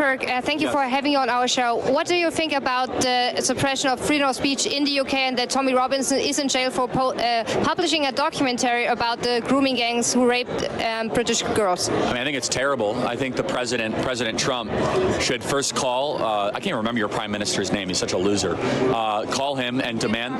Kirk, thank you for having me on our show. What do you think about the suppression of freedom of speech in the UK and that Tommy Robinson is in jail for publishing a documentary about the grooming gangs who raped British girls? I mean, I think it's terrible. I think the President Trump, should first call, I can't remember your prime minister's name, he's such a loser, call him and demand,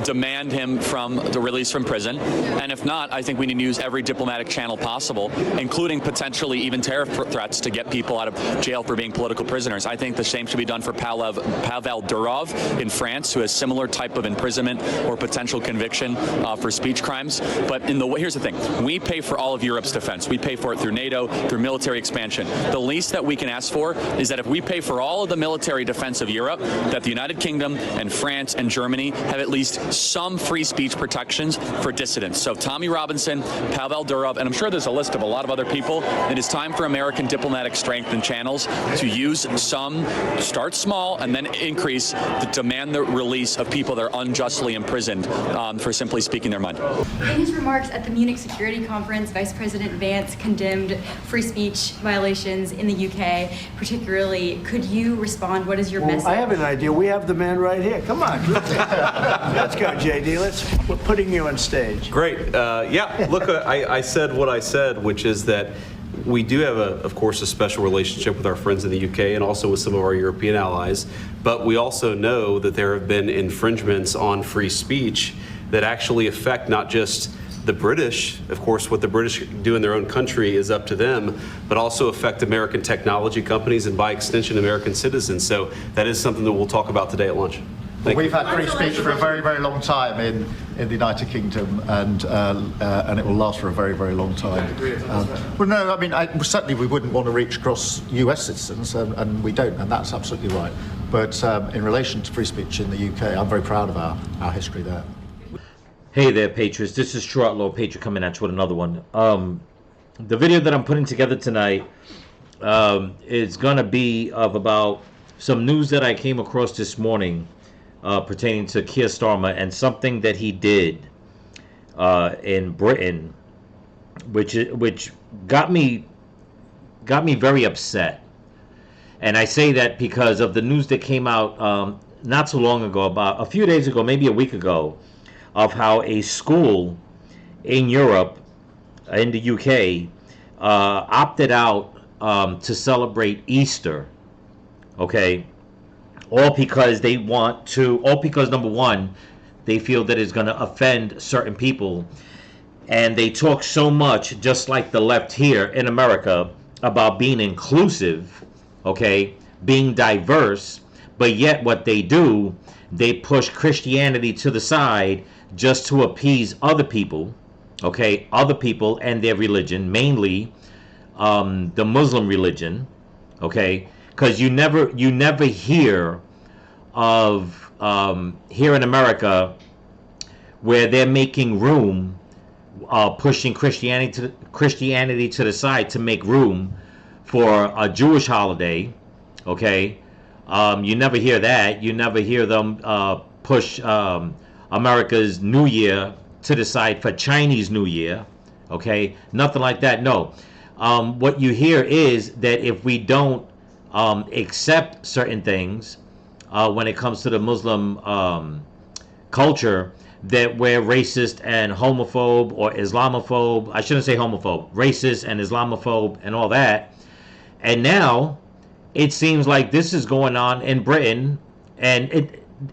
demand him from the release from prison. And if not, I think we need to use every diplomatic channel possible, including potentially even terror threats to get people out of jail for being political prisoners. I think the same should be done for Pavel Durov in France, who has similar type of imprisonment or potential conviction for speech crimes. But here's the thing, we pay for all of Europe's defense. We pay for it through NATO, through military expansion. The least that we can ask for is that if we pay for all of the military defense of Europe, that the United Kingdom and France and Germany have at least some free speech protections for dissidents. So Tommy Robinson, Pavel Durov, and I'm sure there's a list of a lot of other people. It is time for American diplomatic strength and channels to use some, start small, and then increase to demand the release of people that are unjustly imprisoned for simply speaking their mind. In his remarks at the Munich Security Conference, Vice President Vance condemned free speech violations in the UK, particularly. Could you respond? What is your message? I have an idea. We have the man right here. Come on. Let's go, JD. We're putting you on stage. Great. Yeah, look, I said what I said, which is that we do have, of course, a special relationship with our friends in the UK and also with some of our European allies. But we also know that there have been infringements on free speech that actually affect not just the British. Of course, what the British do in their own country is up to them, but also affect American technology companies and by extension American citizens. So that is something that we'll talk about today at lunch. We've had free speech for a very, very long time in the United Kingdom, and it will last for a very, very long time. Well, no, I mean, certainly we wouldn't want to reach across US citizens, and we don't, and that's absolutely right. But in relation to free speech in the UK, I'm very proud of our history there. Hey there, Patriots. This is True Outlaw Patriot coming at you with another one. The video that I'm putting together tonight is going to be about some news that I came across this morning pertaining to Keir Starmer and something that he did in Britain, which got me very upset. And I say that because of the news that came out not so long ago, about a few days ago, maybe a week ago, of how a school in Europe, in the UK, opted out to celebrate Easter, okay? All because they want to, all because number one, they feel that it's going to offend certain people. And they talk so much, just like the left here in America, about being inclusive, okay, being diverse, but yet what they do, they push Christianity to the side just to appease other people, okay, other people and their religion, mainly the Muslim religion, okay, because you never hear of here in America where they're making room, pushing Christianity to the side to make room for a Jewish holiday, okay. You never hear that. You never hear them push America's New Year to the side for Chinese New Year, okay? Nothing like that, no. What you hear is that if we don't accept certain things when it comes to the Muslim culture, that we're racist and homophobe or Islamophobe. I shouldn't say homophobe, racist and Islamophobe and all that. And now it seems like this is going on in Britain, and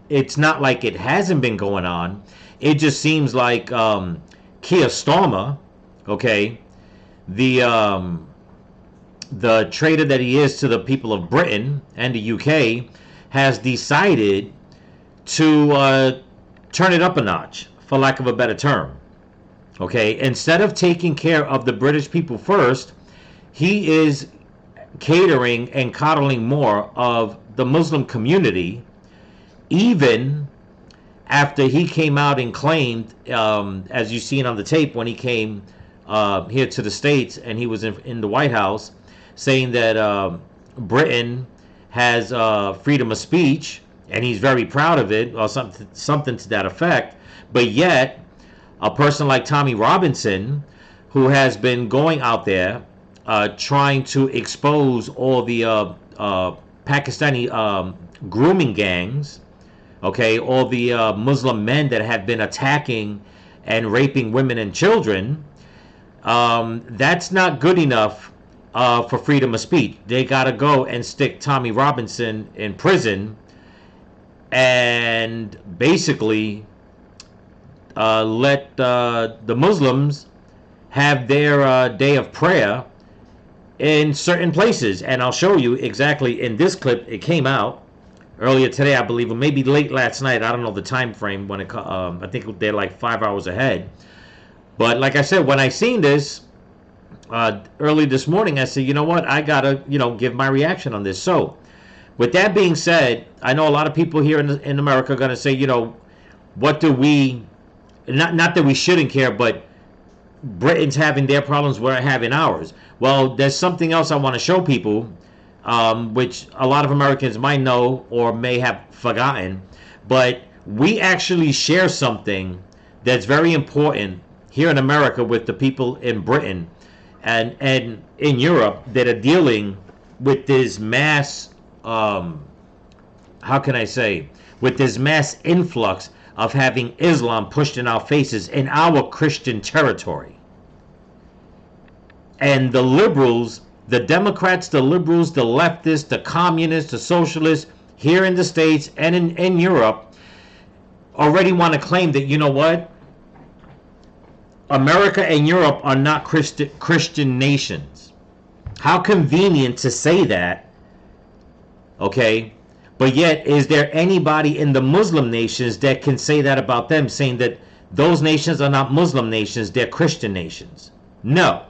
it's not like it hasn't been going on. It just seems like Keir Starmer, okay, the traitor that he is to the people of Britain and the UK, has decided to turn it up a notch, for lack of a better term. Okay, instead of taking care of the British people first, he is catering and coddling more of the Muslim community, even after he came out and claimed, as you've seen on the tape when he came here to the States and he was in the White House, saying that Britain has freedom of speech and he's very proud of it, or something to that effect. But yet, a person like Tommy Robinson, who has been going out there trying to expose all the Pakistani grooming gangs, okay, all the Muslim men that have been attacking and raping women and children. That's not good enough for freedom of speech. They got to go and stick Tommy Robinson in prison and basically let the Muslims have their day of prayer in certain places. And I'll show you exactly in this clip. It came out earlier today, I believe, or maybe late last night. I don't know the time frame when it. I think they're like 5 hours ahead. But like I said, when I seen this early this morning, I said, you know what, I gotta give my reaction on this. So, with that being said, I know a lot of people here in America are gonna say, what do we? Not that we shouldn't care, but Britain's having their problems, we're having ours. Well, there's something else I want to show people, which a lot of Americans might know or may have forgotten, but we actually share something that's very important here in America with the people in Britain and in Europe that are dealing with this mass, how can I say, with this mass influx of having Islam pushed in our faces in our Christian territory. And the liberals, the Democrats, the liberals, the leftists, the communists, the socialists here in the States and in Europe already want to claim that, you know what? America and Europe are not Christian nations. How convenient to say that, okay? But yet, is there anybody in the Muslim nations that can say that about them, saying that those nations are not Muslim nations, they're Christian nations? No.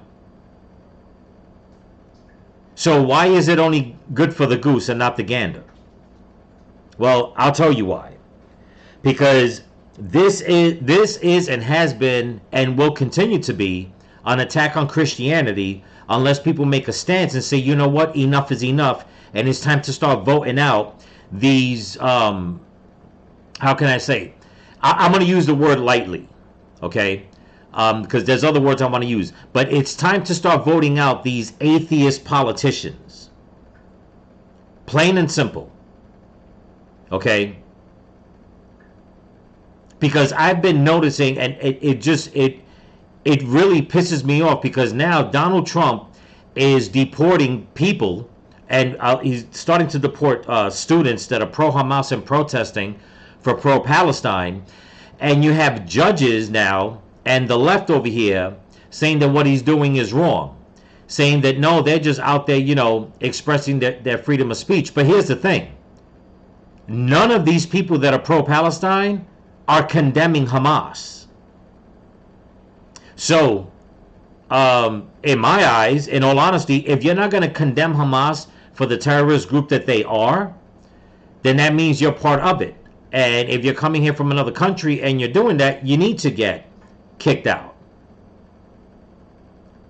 So why is it only good for the goose and not the gander? Well, I'll tell you why. Because this is and has been and will continue to be an attack on Christianity unless people make a stance and say, you know what, enough is enough, and it's time to start voting out these, how can I say? I'm going to use the word lightly, okay? Because there's other words I want to use. But it's time to start voting out these atheist politicians. Plain and simple. Okay? Because I've been noticing, and it really pisses me off, because now Donald Trump is deporting people, and he's starting to deport students that are pro-Hamas and protesting for pro-Palestine. And you have judges now and the left over here saying that what he's doing is wrong, saying that no, they're just out there, expressing their freedom of speech. But here's the thing. None of these people that are pro-Palestine are condemning Hamas. So, in my eyes, in all honesty, if you're not going to condemn Hamas for the terrorist group that they are, then that means you're part of it. And if you're coming here from another country and you're doing that, you need to get kicked out.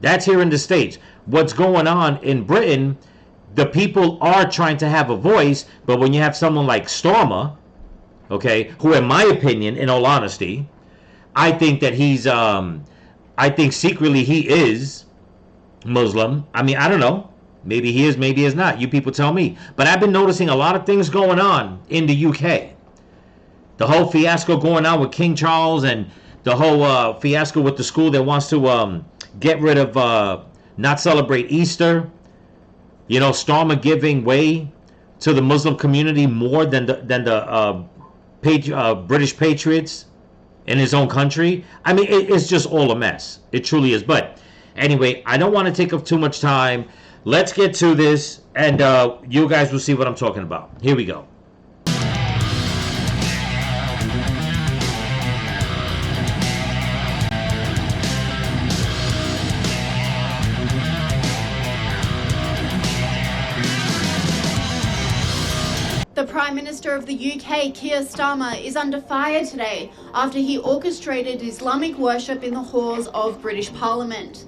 That's here in the States. What's going on in Britain, the people are trying to have a voice, but when you have someone like Starmer, okay, who in my opinion, in all honesty, I think that he's, I think secretly he is Muslim. I mean, I don't know. Maybe he is, maybe he's not. You people tell me. But I've been noticing a lot of things going on in the UK. The whole fiasco going on with King Charles, and the whole fiasco with the school that wants to get rid of, not celebrate Easter. Starmer giving way to the Muslim community more than the British patriots in his own country. I mean, it's just all a mess. It truly is. But anyway, I don't want to take up too much time. Let's get to this, and you guys will see what I'm talking about. Here we go. The Prime Minister of the UK, Keir Starmer, is under fire today after he orchestrated Islamic worship in the halls of British Parliament.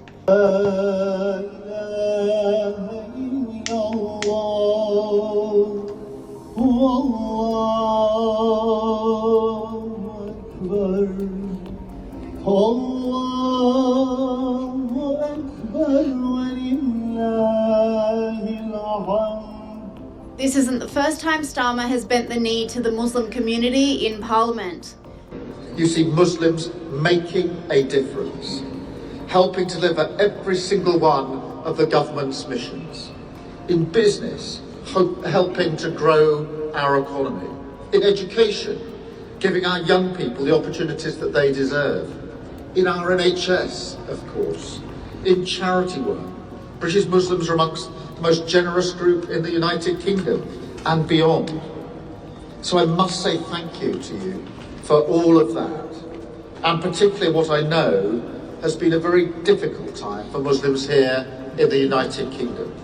This isn't the first time Starmer has bent the knee to the Muslim community in Parliament. You see Muslims making a difference, helping to deliver every single one of the government's missions. In business, helping to grow our economy. In education, giving our young people the opportunities that they deserve. In our NHS, of course. In charity work. British Muslims are amongst the most generous group in the United Kingdom and beyond. So I must say thank you to you for all of that. And particularly what I know has been a very difficult time for Muslims here in the United Kingdom.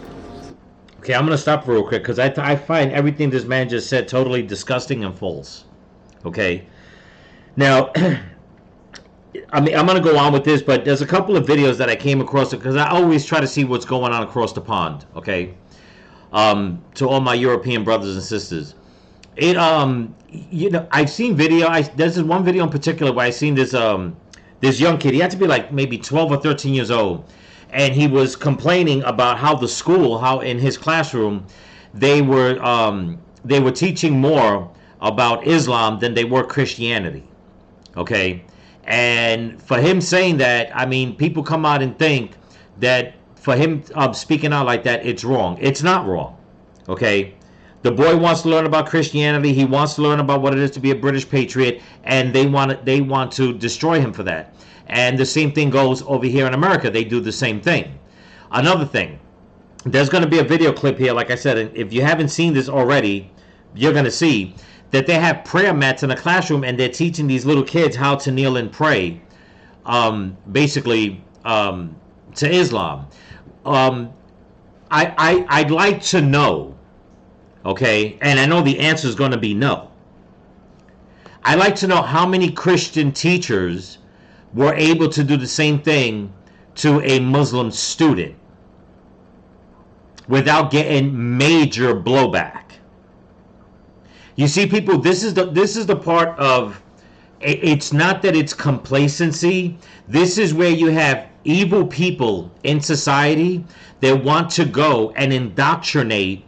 Okay, I'm going to stop real quick because I find everything this man just said totally disgusting and false. Okay? Now, I mean, I'm going to go on with this, but there's a couple of videos that I came across because I always try to see what's going on across the pond, okay? To all my European brothers and sisters. You know, I've seen video, there's this one video in particular where I seen this young kid. He had to be like maybe 12 or 13 years old. And he was complaining about how the school, how in his classroom, they were teaching more about Islam than they were Christianity. Okay? And for him saying that, I mean, people come out and think that for him speaking out like that, it's wrong. It's not wrong. Okay? The boy wants to learn about Christianity. He wants to learn about what it is to be a British patriot, and they want to destroy him for that. And the same thing goes over here in America. They do the same thing. Another thing, there's going to be a video clip here, like I said, and if you haven't seen this already, you're going to see that they have prayer mats in a classroom and they're teaching these little kids how to kneel and pray, basically, to Islam. I'd like to know, okay, and I know the answer is going to be no. I'd like to know how many Christian teachers were able to do the same thing to a Muslim student without getting major blowback. You see, people, this is the part of, it's not that it's complacency. This is where you have evil people in society that want to go and indoctrinate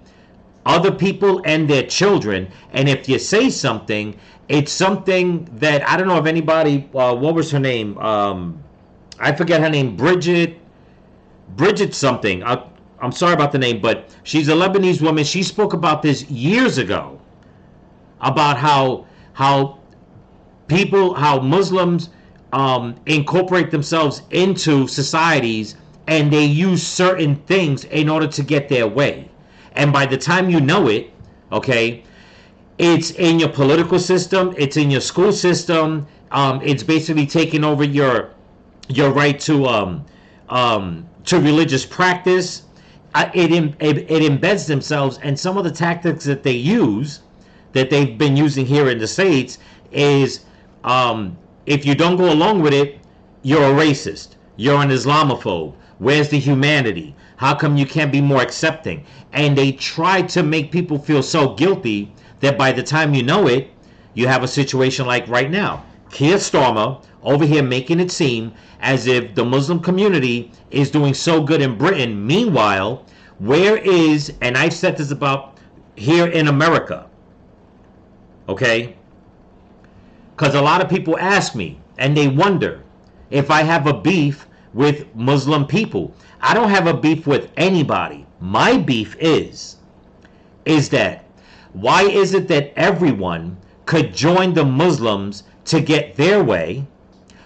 other people and their children. And if you say something, it's something that, I don't know if anybody, what was her name? I forget her name, Bridget something. I'm sorry about the name, but she's a Lebanese woman. She spoke about this years ago, about how Muslims incorporate themselves into societies and they use certain things in order to get their way. And by the time you know it, okay, it's in your political system, it's in your school system, it's basically taking over your right to religious practice. It embeds themselves, and some of the tactics that they use, that they've been using here in the States, is if you don't go along with it, you're a racist, you're an Islamophobe, where's the humanity? How come you can't be more accepting? And they try to make people feel so guilty that by the time you know it, you have a situation like right now. Keir Starmer over here making it seem as if the Muslim community is doing so good in Britain. Meanwhile, where is, and I've said this about here in America, okay? Because a lot of people ask me and they wonder if I have a beef with Muslim people. I don't have a beef with anybody. My beef is that why is it that everyone could join the Muslims to get their way?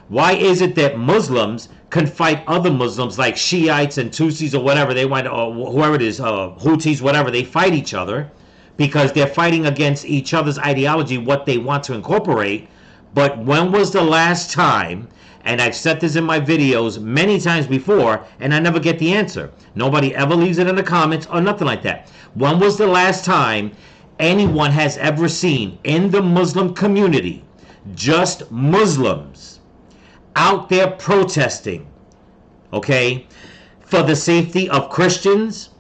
Why is it that Muslims can fight other Muslims like Shiites and Tutsis or whatever they want, or whoever it is, Houthis, whatever, they fight each other because they're fighting against each other's ideology, what they want to incorporate. But when was the last time, and I've said this in my videos many times before, and I never get the answer. Nobody ever leaves it in the comments or nothing like that. When was the last time anyone has ever seen in the Muslim community, just Muslims, out there protesting, okay, for the safety of Christians,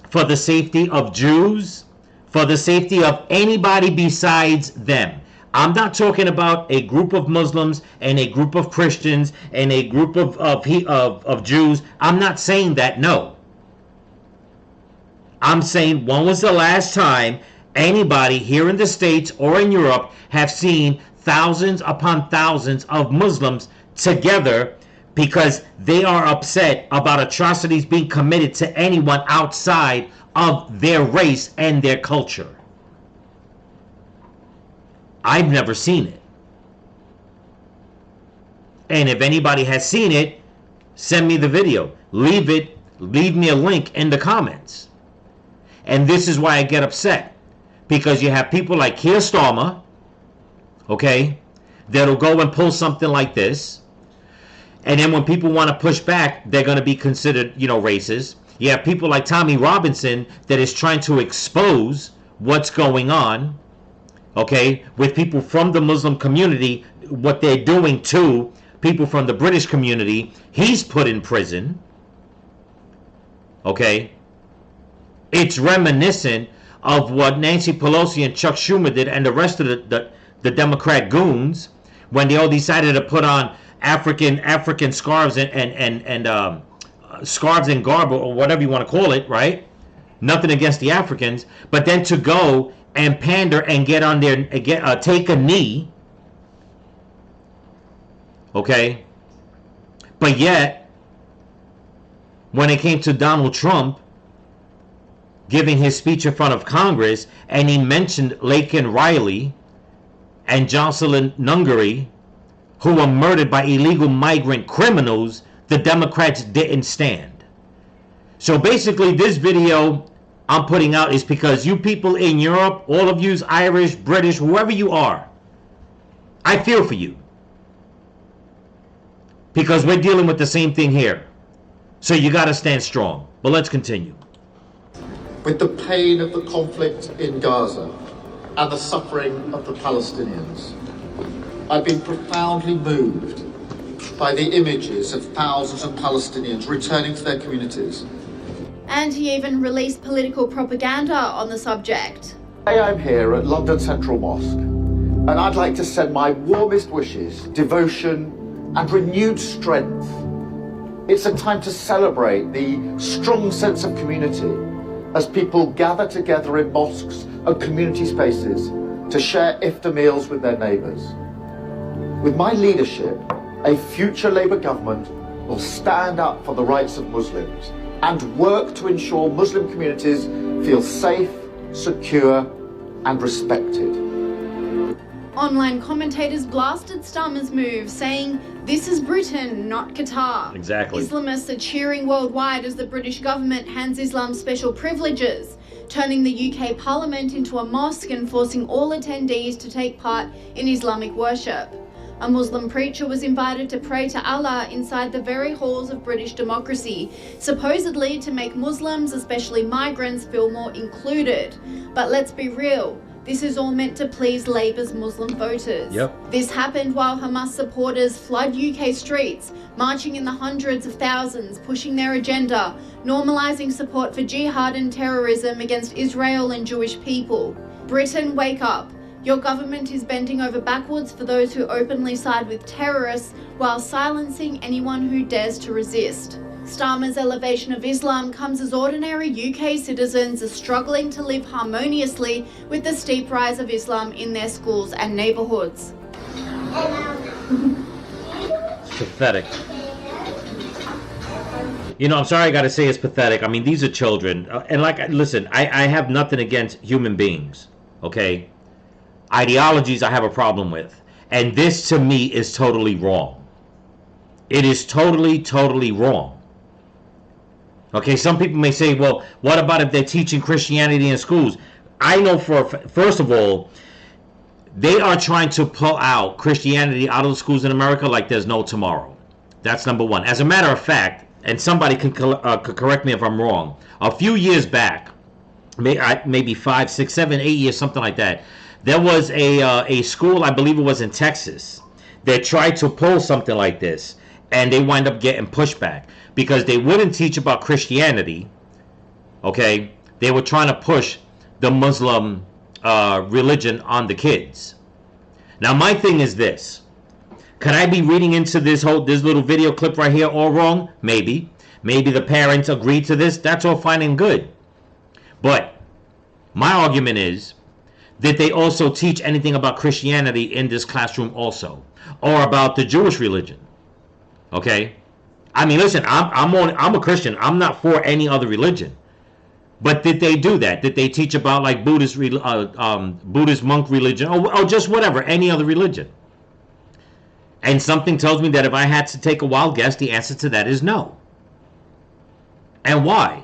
for the safety of Jews, for the safety of anybody besides them? I'm not talking about a group of Muslims and a group of Christians and a group of Jews. I'm not saying that, no. I'm saying, when was the last time anybody here in the States or in Europe have seen thousands upon thousands of Muslims together because they are upset about atrocities being committed to anyone outside of their race and their culture? I've never seen it. And if anybody has seen it, send me the video. Leave me a link in the comments. And this is why I get upset. Because you have people like Keir Starmer, okay, that'll go and pull something like this. And then when people want to push back, they're going to be considered, racist. You have people like Tommy Robinson that is trying to expose what's going on, okay, with people from the Muslim community, what they're doing to people from the British community. He's put in prison, okay. It's reminiscent of what Nancy Pelosi and Chuck Schumer did and the rest of the Democrat goons when they all decided to put on African scarves and scarves and garb, or whatever you want to call it, right? Nothing against the Africans, but then to go and pander and get on there, take a knee, okay? But yet, when it came to Donald Trump giving his speech in front of Congress, and he mentioned Laken Riley and Jocelyn Nungary, who were murdered by illegal migrant criminals, the Democrats didn't stand. So basically, this video I'm putting out is because you people in Europe, all of yous, Irish, British, whoever you are, I feel for you. Because we're dealing with the same thing here. So you got to stand strong. But let's continue. With the pain of the conflict in Gaza and the suffering of the Palestinians, I've been profoundly moved by the images of thousands of Palestinians returning to their communities. And he even released political propaganda on the subject. Today I'm here at London Central Mosque, and I'd like to send my warmest wishes, devotion, and renewed strength. It's a time to celebrate the strong sense of community as people gather together in mosques and community spaces to share iftar meals with their neighbours. With my leadership, a future Labour government will stand up for the rights of Muslims and work to ensure Muslim communities feel safe, secure, and respected. Online commentators blasted Starmer's move, saying, "This is Britain, not Qatar." Exactly. Islamists are cheering worldwide as the British government hands Islam special privileges, turning the UK Parliament into a mosque and forcing all attendees to take part in Islamic worship. A Muslim preacher was invited to pray to Allah inside the very halls of British democracy, supposedly to make Muslims, especially migrants, feel more included. But let's be real. This is all meant to please Labour's Muslim voters. Yep. This happened while Hamas supporters flood UK streets, marching in the hundreds of thousands, pushing their agenda, normalising support for jihad and terrorism against Israel and Jewish people. Britain, wake up. Your government is bending over backwards for those who openly side with terrorists while silencing anyone who dares to resist. Starmer's elevation of Islam comes as ordinary UK citizens are struggling to live harmoniously with the steep rise of Islam in their schools and neighbourhoods. It's pathetic. I'm sorry I gotta say it's pathetic. I mean, these are children. And listen, I have nothing against human beings, okay? Ideologies I have a problem with. And this, to me, is totally wrong. It is totally, totally wrong. Okay, some people may say, well, what about if they're teaching Christianity in schools? I know first of all, they are trying to pull out Christianity out of the schools in America like there's no tomorrow. That's number one. As a matter of fact, and somebody could correct me if I'm wrong, a few years back, maybe 5, 6, 7, 8 years, something like that, there was a school, I believe it was in Texas, that tried to pull something like this, and they wind up getting pushback because they wouldn't teach about Christianity, okay? They were trying to push the Muslim religion on the kids. Now, my thing is this. Could I be reading into this little video clip right here all wrong? Maybe. Maybe the parents agreed to this. That's all fine and good. But my argument is that they also teach anything about Christianity in this classroom also, or about the Jewish religion. Okay? I mean, listen, I'm a Christian. I'm not for any other religion. But did they do that? Did they teach about like Buddhist monk religion, or just whatever, any other religion? And something tells me that if I had to take a wild guess, the answer to that is no. And why?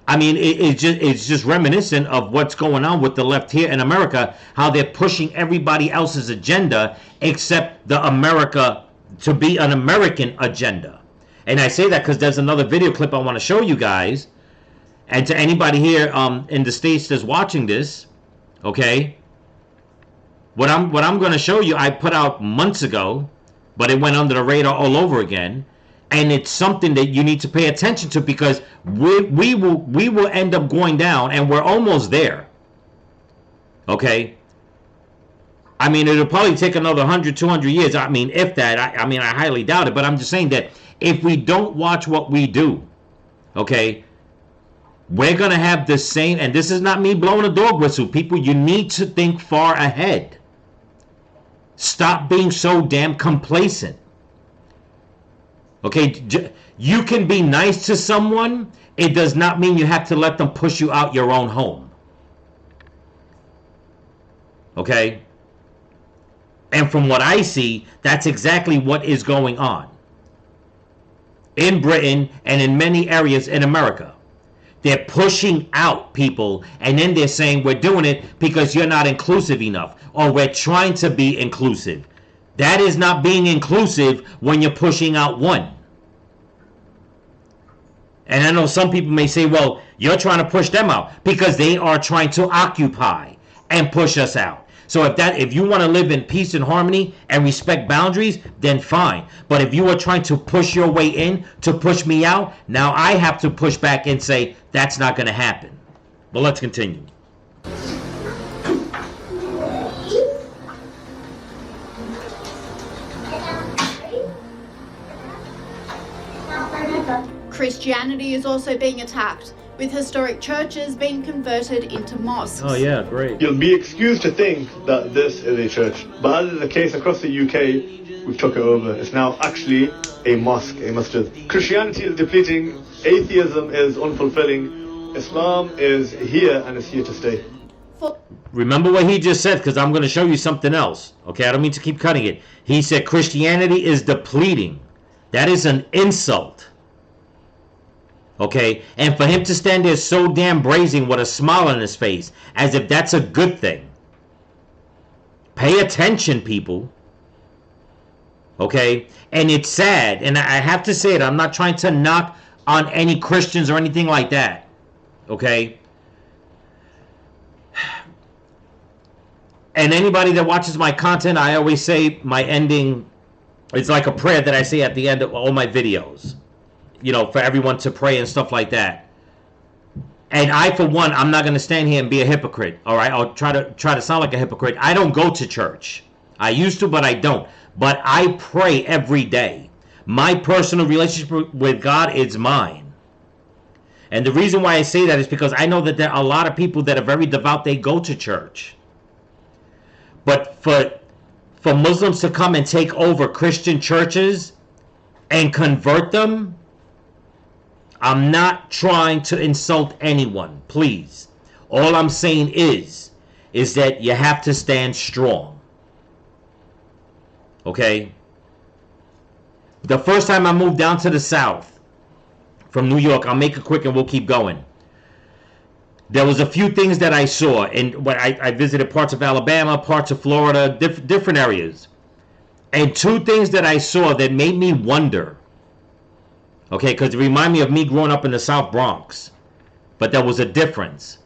I mean, it's just reminiscent of what's going on with the left here in America, how they're pushing everybody else's agenda except the America to be an American agenda. And I say that because there's another video clip I want to show you guys. And to anybody here in the States that's watching this, okay, what I'm going to show you, I put out months ago, but it went under the radar all over again. And it's something that you need to pay attention to, because we will end up going down, and we're almost there. Okay? I mean, it'll probably take another 100, 200 years. I mean, if that, I mean, I highly doubt it. But I'm just saying that if we don't watch what we do, okay, we're going to have the same, and this is not me blowing a dog whistle. People, you need to think far ahead. Stop being so damn complacent. Okay, you can be nice to someone. It does not mean you have to let them push you out your own home. Okay? And from what I see, that's exactly what is going on in Britain and in many areas in America. They're pushing out people, and then they're saying we're doing it because you're not inclusive enough, or we're trying to be inclusive. That is not being inclusive when you're pushing out one. And I know some people may say, well, you're trying to push them out, because they are trying to occupy and push us out. So if you want to live in peace and harmony and respect boundaries, then fine. But if you are trying to push your way in to push me out, now I have to push back and say that's not going to happen. But let's continue. Christianity is also being attacked, with historic churches being converted into mosques. Oh yeah, great. You'll be excused to think that this is a church, but as is the case across the UK, we've took it over. It's now actually a mosque, a masjid. Christianity is depleting, atheism is unfulfilling, Islam is here and is here to stay. Remember what he just said, because I'm going to show you something else. Okay, I don't mean to keep cutting it. He said Christianity is depleting. That is an insult. Okay, and for him to stand there so damn brazen with a smile on his face, as if that's a good thing. Pay attention, people. Okay, and it's sad, and I have to say it, I'm not trying to knock on any Christians or anything like that. Okay? And anybody that watches my content, I always say my ending, it's like a prayer that I say at the end of all my videos. You know, for everyone to pray and stuff like that. And I, for one, I'm not going to stand here and be a hypocrite. All right, I'll try to sound like a hypocrite. I don't go to church. I used to, but I don't. But I pray every day. My personal relationship with God is mine. And the reason why I say that is because I know that there are a lot of people that are very devout. They go to church. But for Muslims to come and take over Christian churches and convert them, I'm not trying to insult anyone, please. All I'm saying is that you have to stand strong. Okay? The first time I moved down to the South from New York, I'll make it quick and we'll keep going. There was a few things that I saw, and when I visited parts of Alabama, parts of Florida, different areas. And two things that I saw that made me wonder. Okay, because it reminded me of me growing up in the South Bronx. But there was a difference.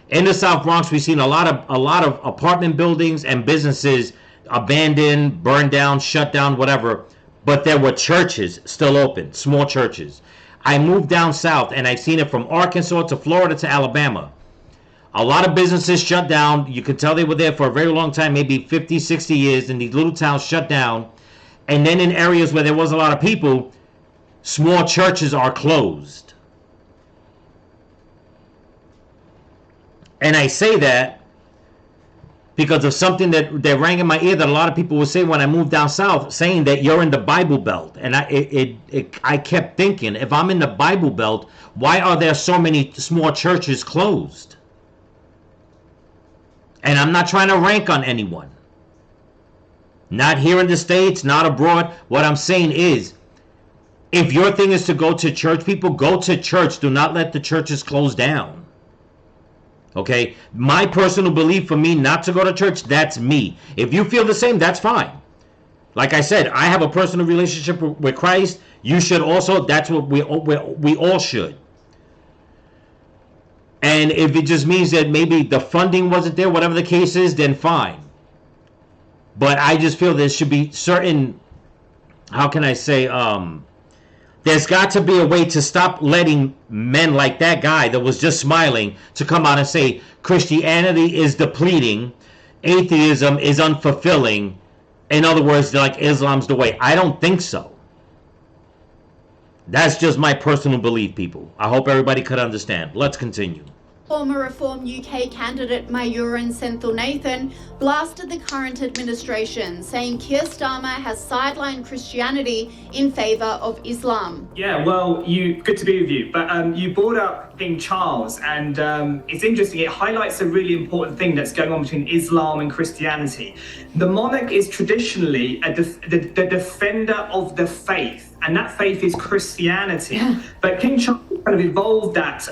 In the South Bronx, we've seen a lot of apartment buildings and businesses abandoned, burned down, shut down, whatever. But there were churches still open, small churches. I moved down south, and I've seen it from Arkansas to Florida to Alabama. A lot of businesses shut down. You could tell they were there for a very long time, maybe 50, 60 years, and these little towns shut down. And then in areas where there was a lot of people, small churches are closed. And I say that because of something that rang in my ear that a lot of people would say when I moved down south, saying that you're in the Bible Belt. And I kept thinking, if I'm in the Bible Belt, why are there so many small churches closed? And I'm not trying to rank on anyone. Not here in the States, not abroad. What I'm saying is, if your thing is to go to church, people, go to church. Do not let the churches close down. Okay, my personal belief, for me not to go to church, that's me. If you feel the same, that's fine. Like I said, I have a personal relationship with Christ. You should also. That's what we all should. And if it just means that maybe the funding wasn't there, whatever the case is, then fine. But I just feel there should be certain, how can I say, there's got to be a way to stop letting men like that guy that was just smiling to come out and say Christianity is depleting, atheism is unfulfilling. In other words, like Islam's the way. I don't think so. That's just my personal belief, people. I hope everybody could understand. Let's continue. Former Reform UK candidate Mayuran Senthil Nathan blasted the current administration, saying Keir Starmer has sidelined Christianity in favour of Islam. Yeah, well, good to be with you. But you brought up King Charles, and it's interesting. It highlights a really important thing that's going on between Islam and Christianity. The monarch is traditionally the defender of the faith, and that faith is Christianity. Yeah. But King Charles kind of evolved that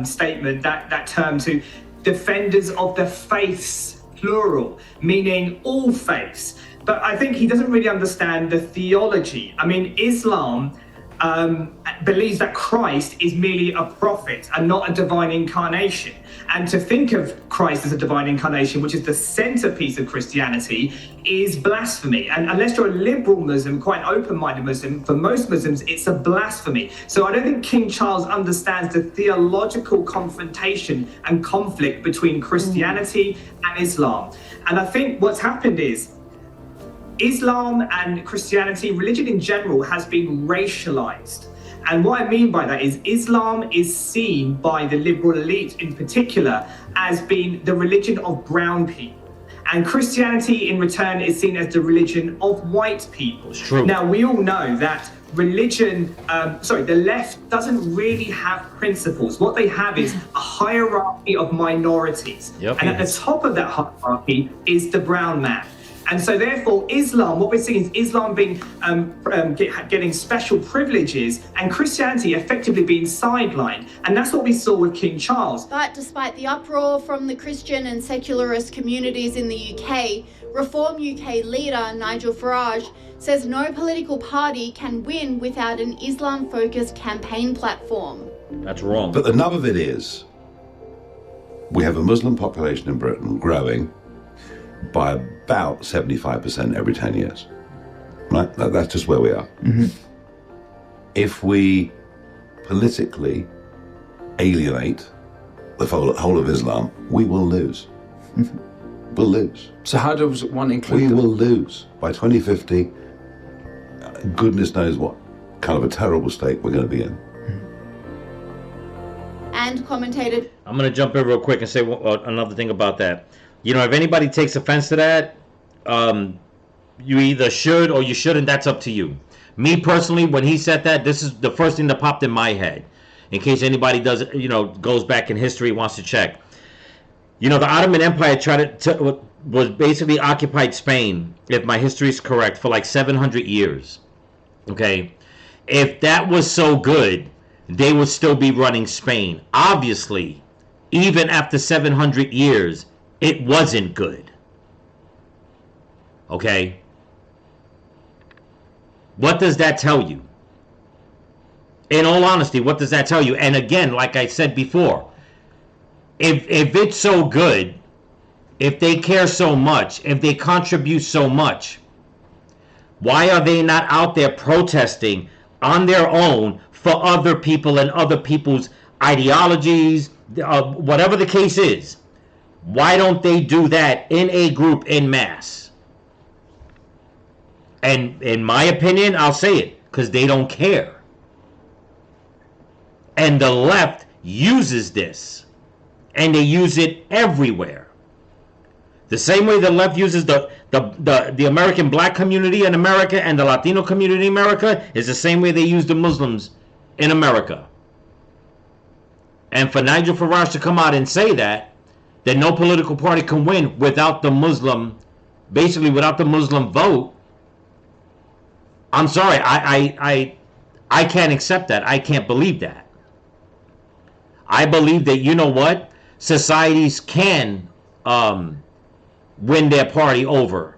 statement, that term, to defenders of the faiths, plural, meaning all faiths. But I think he doesn't really understand the theology. I mean, Islam believes that Christ is merely a prophet and not a divine incarnation. And to think of Christ as a divine incarnation, which is the centerpiece of Christianity, is blasphemy. And unless you're a liberal Muslim, quite an open-minded Muslim, for most Muslims, it's a blasphemy. So I don't think King Charles understands the theological confrontation and conflict between Christianity and Islam. And I think what's happened is, Islam and Christianity, religion in general, has been racialized. And what I mean by that is Islam is seen by the liberal elite in particular as being the religion of brown people. And Christianity in return is seen as the religion of white people. It's true. Now, we all know that religion, the left doesn't really have principles. What they have is a hierarchy of minorities. Yep. And at the top of that hierarchy is the brown man. And so therefore, Islam, what we're seeing is Islam being getting special privileges and Christianity effectively being sidelined. And that's what we saw with King Charles. But despite the uproar from the Christian and secularist communities in the UK, Reform UK leader Nigel Farage says no political party can win without an Islam-focused campaign platform. That's wrong. But the nub of it is, we have a Muslim population in Britain growing by about 75% every 10 years, right? That's just where we are. Mm-hmm. If we politically alienate the whole of Islam, we will lose. Mm-hmm. We'll lose. So how does one include We them? will lose. By 2050, goodness knows what kind of a terrible state we're going to be in. And commentator... I'm going to jump in real quick and say another thing about that. You know, if anybody takes offense to that, you either should or you shouldn't. That's up to you. Me personally, when he said that, this is the first thing that popped in my head. In case anybody does, goes back in history, wants to check. You know, the Ottoman Empire was basically occupied Spain, if my history is correct, for like 700 years. Okay, if that was so good, they would still be running Spain. Obviously, even after 700 years. It wasn't good. Okay? What does that tell you? In all honesty, what does that tell you? And again, like I said before, if it's so good, if they care so much, if they contribute so much, why are they not out there protesting on their own for other people and other people's ideologies, whatever the case is? Why don't they do that in a group en masse? And in my opinion, I'll say it, because they don't care. And the left uses this and they use it everywhere. The same way the left uses the American black community in America and the Latino community in America is the same way they use the Muslims in America. And for Nigel Farage to come out and say that no political party can win without the Muslim, basically without the Muslim vote, I'm sorry, I can't accept that. I can't believe that. I believe that, you know what, societies can win their party over,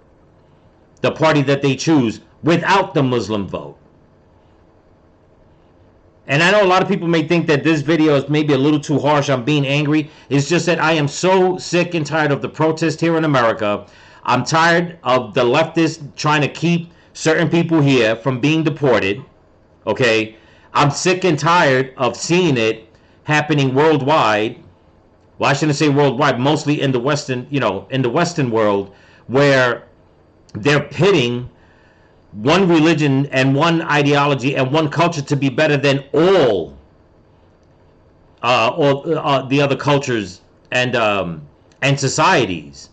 the party that they choose, without the Muslim vote. And I know a lot of people may think that this video is maybe a little too harsh. I'm being angry. It's just that I am so sick and tired of the protest here in America. I'm tired of the leftists trying to keep certain people here from being deported. Okay? I'm sick and tired of seeing it happening worldwide. Well, I shouldn't say worldwide, mostly in the Western, in the Western world, where they're pitting one religion and one ideology and one culture to be better than all the other cultures and societies.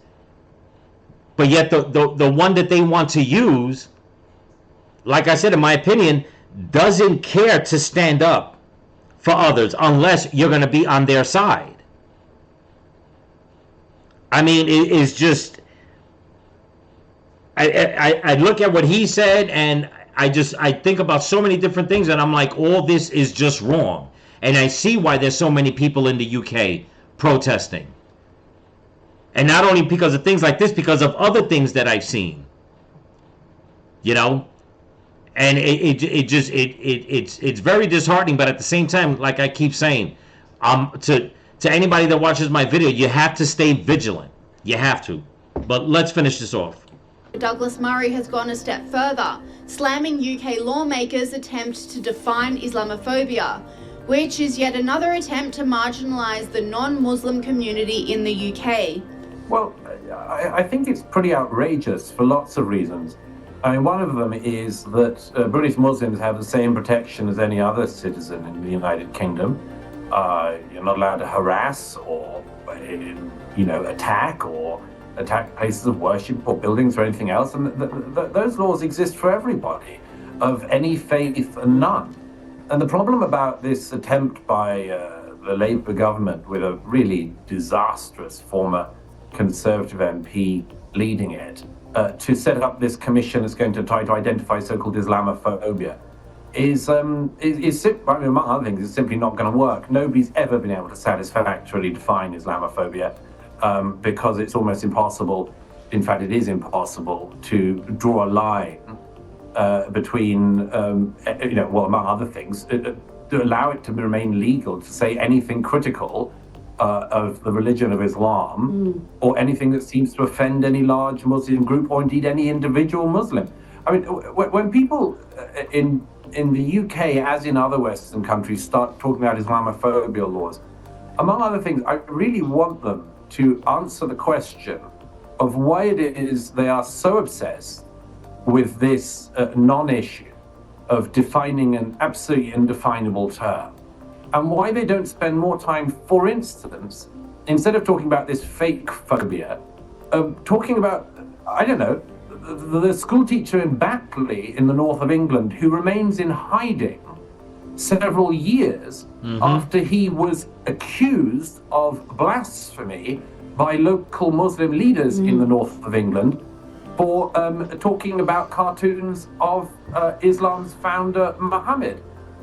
But yet the one that they want to use, like I said, in my opinion, doesn't care to stand up for others unless you're going to be on their side. I mean, it is just... I look at what he said, and I think about so many different things, and I'm like, all this is just wrong. And I see why there's so many people in the UK protesting. And not only because of things like this, because of other things that I've seen. And it's very disheartening, but at the same time, like I keep saying, to anybody that watches my video, you have to stay vigilant. You have to. But let's finish this off. Douglas Murray has gone a step further, slamming UK lawmakers' attempt to define Islamophobia, which is yet another attempt to marginalise the non-Muslim community in the UK. Well, I think it's pretty outrageous for lots of reasons. I mean, one of them is that British Muslims have the same protection as any other citizen in the United Kingdom. You're not allowed to harass or, attack places of worship or buildings or anything else, and those laws exist for everybody of any faith and none. And the problem about this attempt by the Labour government, with a really disastrous former Conservative MP leading it, to set up this commission that's going to try to identify so-called Islamophobia, is among other things, it's simply not going to work. Nobody's ever been able to satisfactorily define Islamophobia. Because it's almost impossible, in fact it is impossible, to draw a line between, among other things, to allow it to remain legal to say anything critical of the religion of Islam, or anything that seems to offend any large Muslim group, or indeed any individual Muslim. I mean, when people in the UK, as in other Western countries, start talking about Islamophobia laws, among other things, I really want them to answer the question of why it is they are so obsessed with this non-issue of defining an absolutely indefinable term, and why they don't spend more time, for instance, instead of talking about this fake phobia, talking about, I don't know, the school teacher in Batley in the north of England who remains in hiding several years after he was accused of blasphemy by local Muslim leaders in the north of England for talking about cartoons of Islam's founder Muhammad.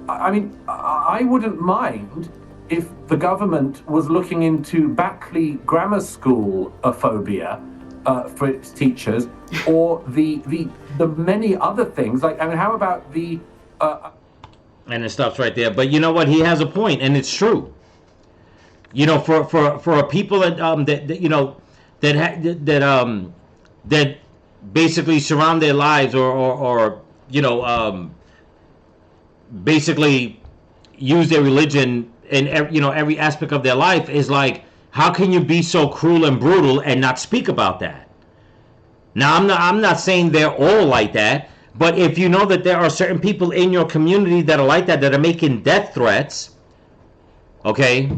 I mean, I wouldn't mind if the government was looking into Batley Grammar School phobia for its teachers, or the many other things. Like, I mean, how about the and it stops right there. But you know what? He has a point, and it's true. For a people that basically surround their lives or basically use their religion in every aspect of their life, is like, how can you be so cruel and brutal and not speak about that? Now, I'm not saying they're all like that. But if you know that there are certain people in your community that are like that are making death threats, okay,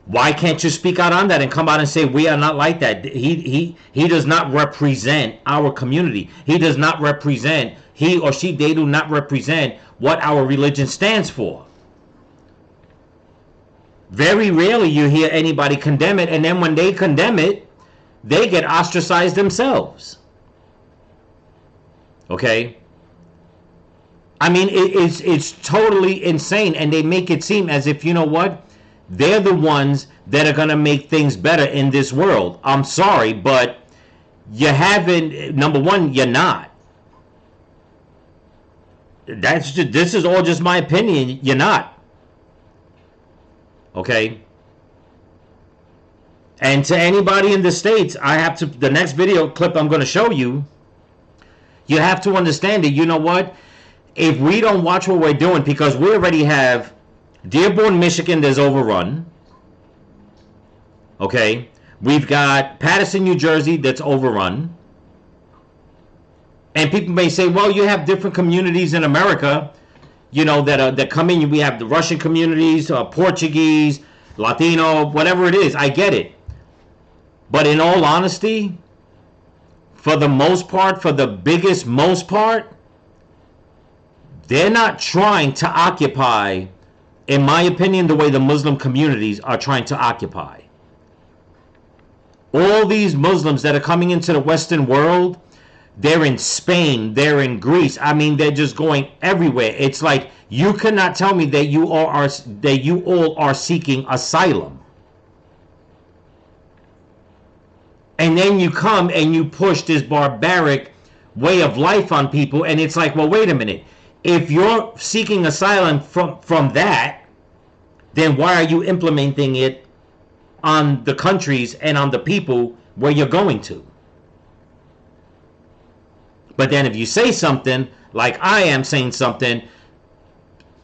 Why can't you speak out on that and come out and say we are not like that? He does not represent our community. He does not represent, he or she, they do not represent what our religion stands for. Very rarely you hear anybody condemn it, and then when they condemn it, they get ostracized themselves. Okay? I mean, it's totally insane, and they make it seem as if, you know what? They're the ones that are going to make things better in this world. I'm sorry, but you haven't, number one, you're not. This is all just my opinion. You're not. Okay? And to anybody in the States, the next video clip I'm going to show you, you have to understand that, you know what? If we don't watch what we're doing, because we already have Dearborn, Michigan, that's overrun. Okay? We've got Paterson, New Jersey, that's overrun. And people may say, well, you have different communities in America, you know, that come in. We have the Russian communities, Portuguese, Latino, whatever it is. I get it. But in all honesty, for the most part, for the biggest most part, they're not trying to occupy, in my opinion, the way the Muslim communities are trying to occupy. All these Muslims that are coming into the Western world, they're in Spain, they're in Greece. I mean, they're just going everywhere. It's like, you cannot tell me that you all are seeking asylum. And then you come and you push this barbaric way of life on people, and it's like, well, wait a minute. If you're seeking asylum from that, then why are you implementing it on the countries and on the people where you're going to? But then if you say something, like I am saying something,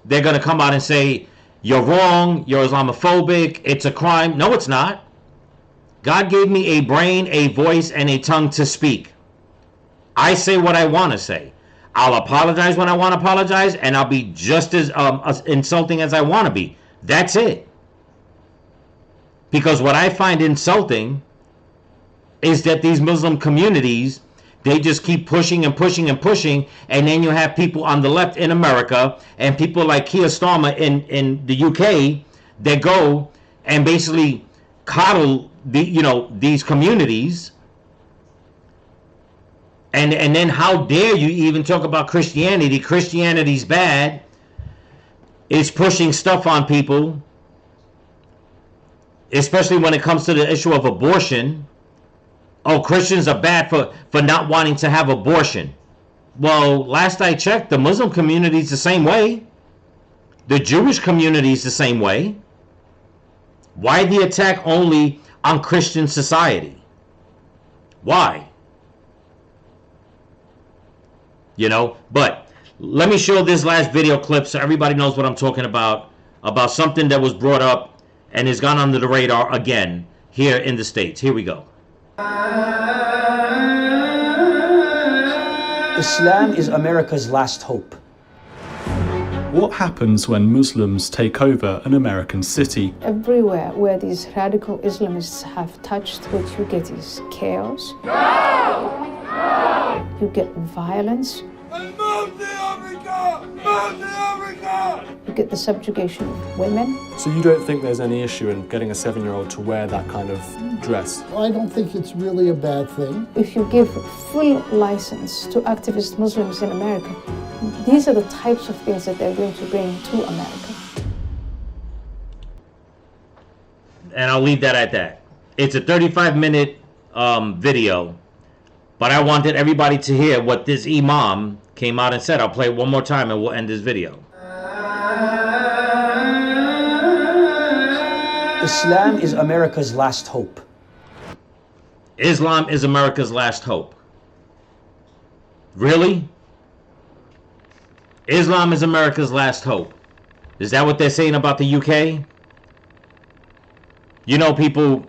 they're going to come out and say, you're wrong, you're Islamophobic, it's a crime. No, it's not. God gave me a brain, a voice, and a tongue to speak. I say what I want to say. I'll apologize when I want to apologize, and I'll be just as insulting as I want to be. That's it. Because what I find insulting is that these Muslim communities, they just keep pushing and pushing and pushing, and then you have people on the left in America and people like Keir Starmer in the UK that go and basically coddle these communities. And then how dare you even talk about Christianity? Christianity's bad. It's pushing stuff on people, especially when it comes to the issue of abortion. Oh, Christians are bad for not wanting to have abortion. Well, last I checked, the Muslim community is the same way. The Jewish community is the same way. Why the attack only on Christian society? Why? You know, but let me show this last video clip so everybody knows what I'm talking about something that was brought up and has gone under the radar again here in the States. Here we go. Islam is America's last hope. What happens when Muslims take over an American city? Everywhere where these radical Islamists have touched, what you get is chaos. You get violence. You get the subjugation of women. So you don't think there's any issue in getting a 7-year-old to wear that kind of dress? I don't think it's really a bad thing. If you give full license to activist Muslims in America, these are the types of things that they're going to bring to America. And I'll leave that at that. It's a 35-minute video, but I wanted everybody to hear what this imam came out and said. I'll play it one more time and we'll end this video. Islam is America's last hope. Islam is America's last hope. Really? Islam is America's last hope. Is that what they're saying about the UK? You know, people,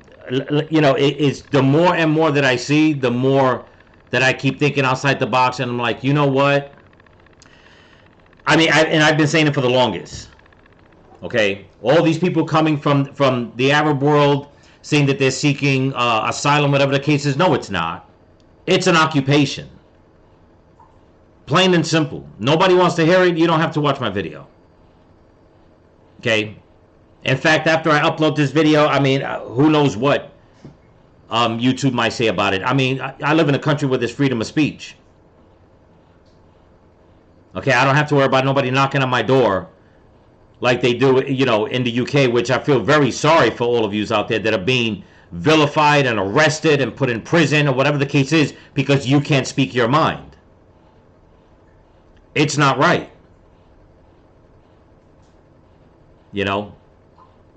you know, it's the more and more that I see, the more that I keep thinking outside the box, and I'm like, you know what? I mean, I've been saying it for the longest. Okay, all these people coming from the Arab world saying that they're seeking asylum, whatever the case is. No, it's not. It's an occupation. Plain and simple. Nobody wants to hear it. You don't have to watch my video. Okay. In fact, after I upload this video, I mean, who knows what YouTube might say about it. I mean, I live in a country where there's freedom of speech. Okay, I don't have to worry about nobody knocking on my door like they do, you know, in the UK, which I feel very sorry for all of yous out there that are being vilified and arrested and put in prison or whatever the case is because you can't speak your mind. It's not right. You know?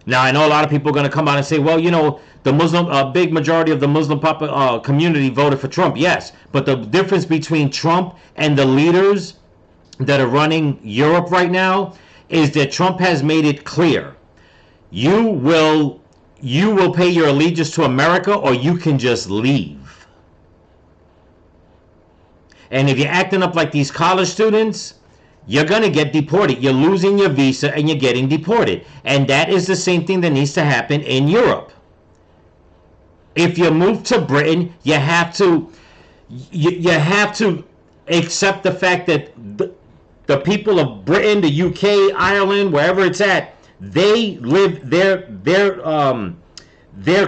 Now, I know a lot of people are going to come out and say, well, you know, the Muslim, a big majority of the Muslim community voted for Trump. Yes, but the difference between Trump and the leaders that are running Europe right now is that Trump has made it clear. You will pay your allegiance to America or you can just leave. And if you're acting up like these college students, you're going to get deported. You're losing your visa and you're getting deported. And that is the same thing that needs to happen in Europe. If you move to Britain, you have to accept the fact that the people of Britain, the UK, Ireland, wherever it's at, they live their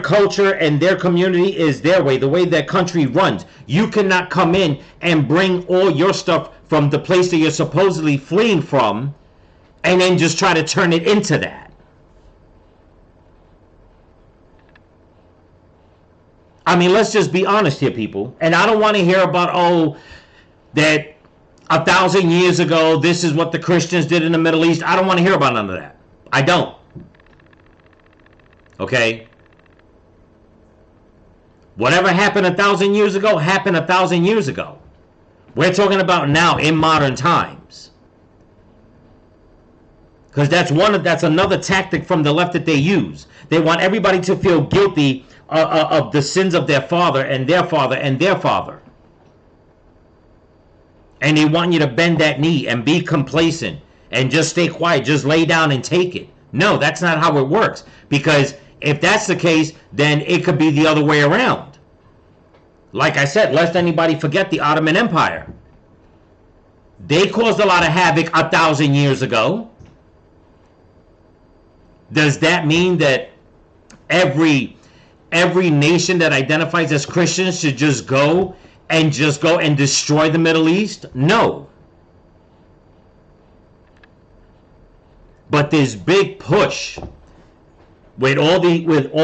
culture and their community is their way, the way that country runs. You cannot come in and bring all your stuff from the place that you're supposedly fleeing from and then just try to turn it into that. I mean, let's just be honest here, people. And I don't want to hear about, oh, that 1,000 years ago, this is what the Christians did in the Middle East. I don't want to hear about none of that. I don't. Okay? Whatever happened 1,000 years ago, happened 1,000 years ago. We're talking about now in modern times. Because that's another tactic from the left that they use. They want everybody to feel guilty of the sins of their father and their father and their father. And they want you to bend that knee and be complacent and just stay quiet, just lay down and take it. No, that's not how it works. Because if that's the case, then it could be the other way around. Like I said, lest anybody forget the Ottoman Empire. They caused a lot of havoc 1,000 years ago. Does that mean that every nation that identifies as Christians should just go and destroy the Middle East? No. But this big push with all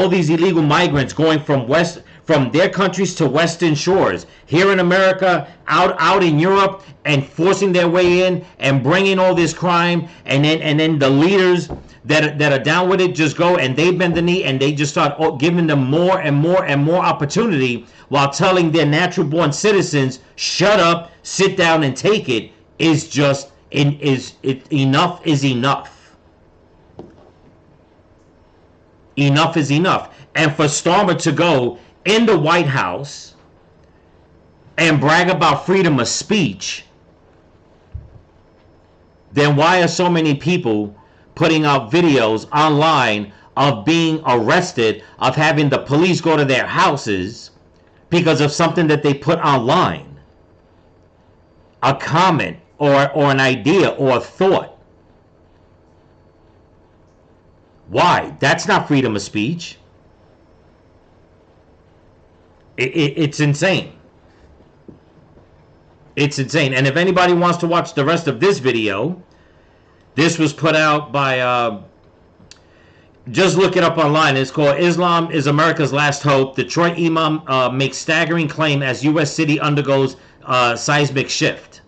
these illegal migrants going from their countries to Western shores, here in America, out in Europe, and forcing their way in and bringing all this crime, and then the leaders that are down with it just go and they bend the knee and they just start giving them more and more and more opportunity while telling their natural born citizens, shut up, sit down and take it, enough is enough. Enough is enough. And for Starmer to go in the White House and brag about freedom of speech, then why are so many people putting out videos online of being arrested, of having the police go to their houses because of something that they put online? A comment or an idea or a thought. Why? That's not freedom of speech. It's insane. It's insane. And if anybody wants to watch the rest of this video, this was put out by, just look it up online. It's called Islam is America's Last Hope. Detroit Imam makes staggering claim as U.S. city undergoes seismic shift.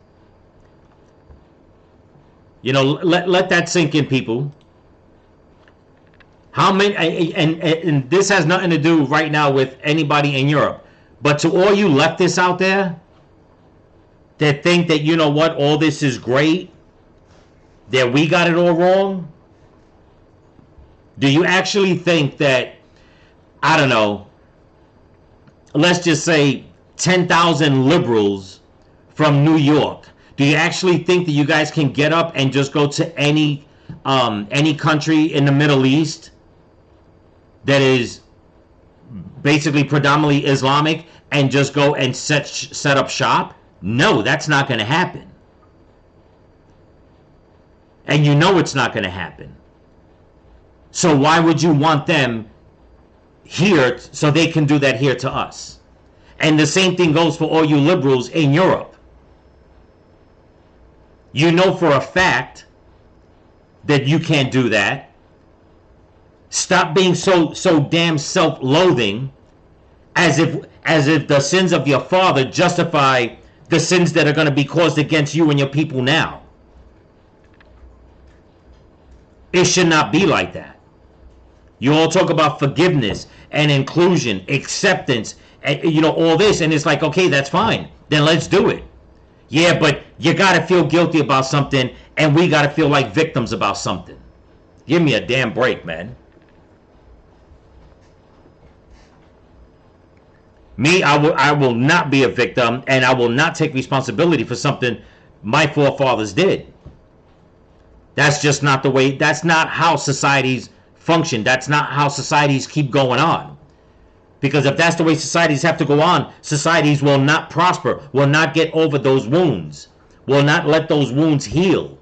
You know, let that sink in, people. How many, and this has nothing to do right now with anybody in Europe, but to all you leftists out there that think that, you know what, all this is great, that we got it all wrong, do you actually think that, I don't know, let's just say 10,000 liberals from New York, do you actually think that you guys can get up and just go to any any country in the Middle East that is basically predominantly Islamic and just go and set up shop? No, that's not going to happen. And you know it's not going to happen. So why would you want them here so they can do that here to us? And the same thing goes for all you liberals in Europe. You know for a fact that you can't do that. Stop being so damn self-loathing, as if the sins of your father justify the sins that are going to be caused against you and your people now. It should not be like that. You all talk about forgiveness and inclusion, acceptance, and all this, and it's like, okay, that's fine. Then let's do it. Yeah, but you got to feel guilty about something, and we got to feel like victims about something. Give me a damn break, man. Me, I will not be a victim, and I will not take responsibility for something my forefathers did. That's just not the way, that's not how societies function. That's not how societies keep going on. Because if that's the way societies have to go on, societies will not prosper, will not get over those wounds, will not let those wounds heal.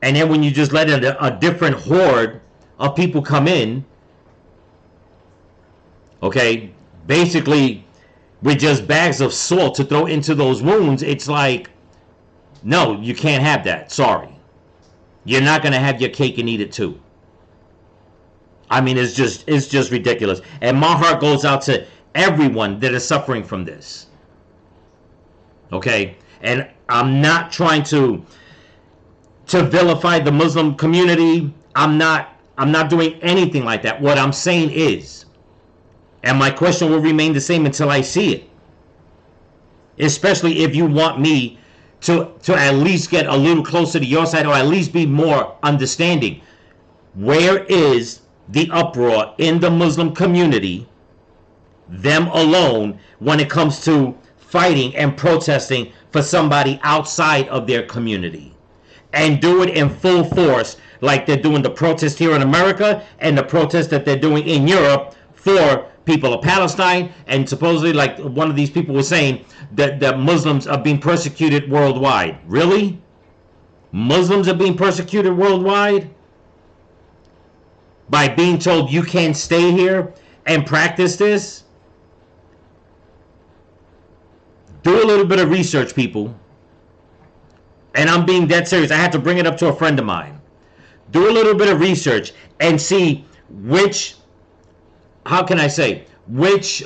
And then when you just let a different horde of people come in, okay, basically with just bags of salt to throw into those wounds, it's like, no, you can't have that. Sorry. You're not going to have your cake and eat it too. I mean, it's just ridiculous. And my heart goes out to everyone that is suffering from this. Okay? And I'm not trying to vilify the Muslim community. I'm not doing anything like that. What I'm saying is, and my question will remain the same until I see it, especially if you want me to at least get a little closer to your side, or at least be more understanding. Where is the uproar in the Muslim community, them alone, when it comes to fighting and protesting for somebody outside of their community? And do it in full force, like they're doing the protest here in America and the protest that they're doing in Europe for people of Palestine. And supposedly, like one of these people was saying, that Muslims are being persecuted worldwide. Really? Muslims are being persecuted worldwide? By being told you can't stay here and practice this? Do a little bit of research, people. And I'm being dead serious. I had to bring it up to a friend of mine. Do a little bit of research and see which, how can I say, which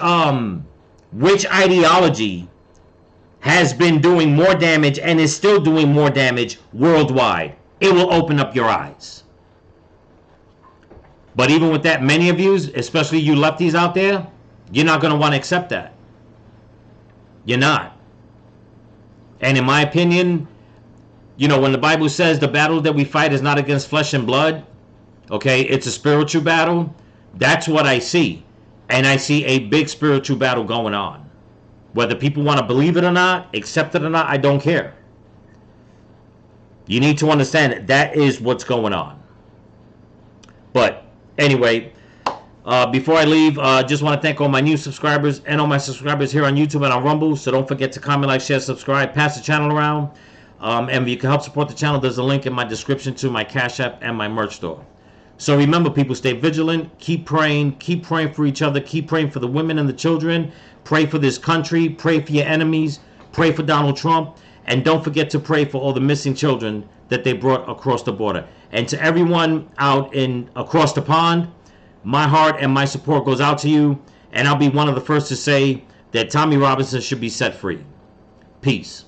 ideology has been doing more damage and is still doing more damage worldwide. It will open up your eyes. But even with that, many of you, especially you lefties out there, you're not going to want to accept that. You're not. And in my opinion, when the Bible says the battle that we fight is not against flesh and blood, okay, it's a spiritual battle, that's what I see. And I see a big spiritual battle going on. Whether people want to believe it or not, accept it or not, I don't care. You need to understand that is what's going on. But anyway, before I leave, just want to thank all my new subscribers and all my subscribers here on YouTube and on Rumble. So don't forget to comment, like, share, subscribe, pass the channel around. And if you can help support the channel, there's a link in my description to my Cash App and my merch store. So remember, people, stay vigilant, keep praying for each other, keep praying for the women and the children, pray for this country, pray for your enemies, pray for Donald Trump, and don't forget to pray for all the missing children that they brought across the border. And to everyone out across the pond, my heart and my support goes out to you, and I'll be one of the first to say that Tommy Robinson should be set free. Peace.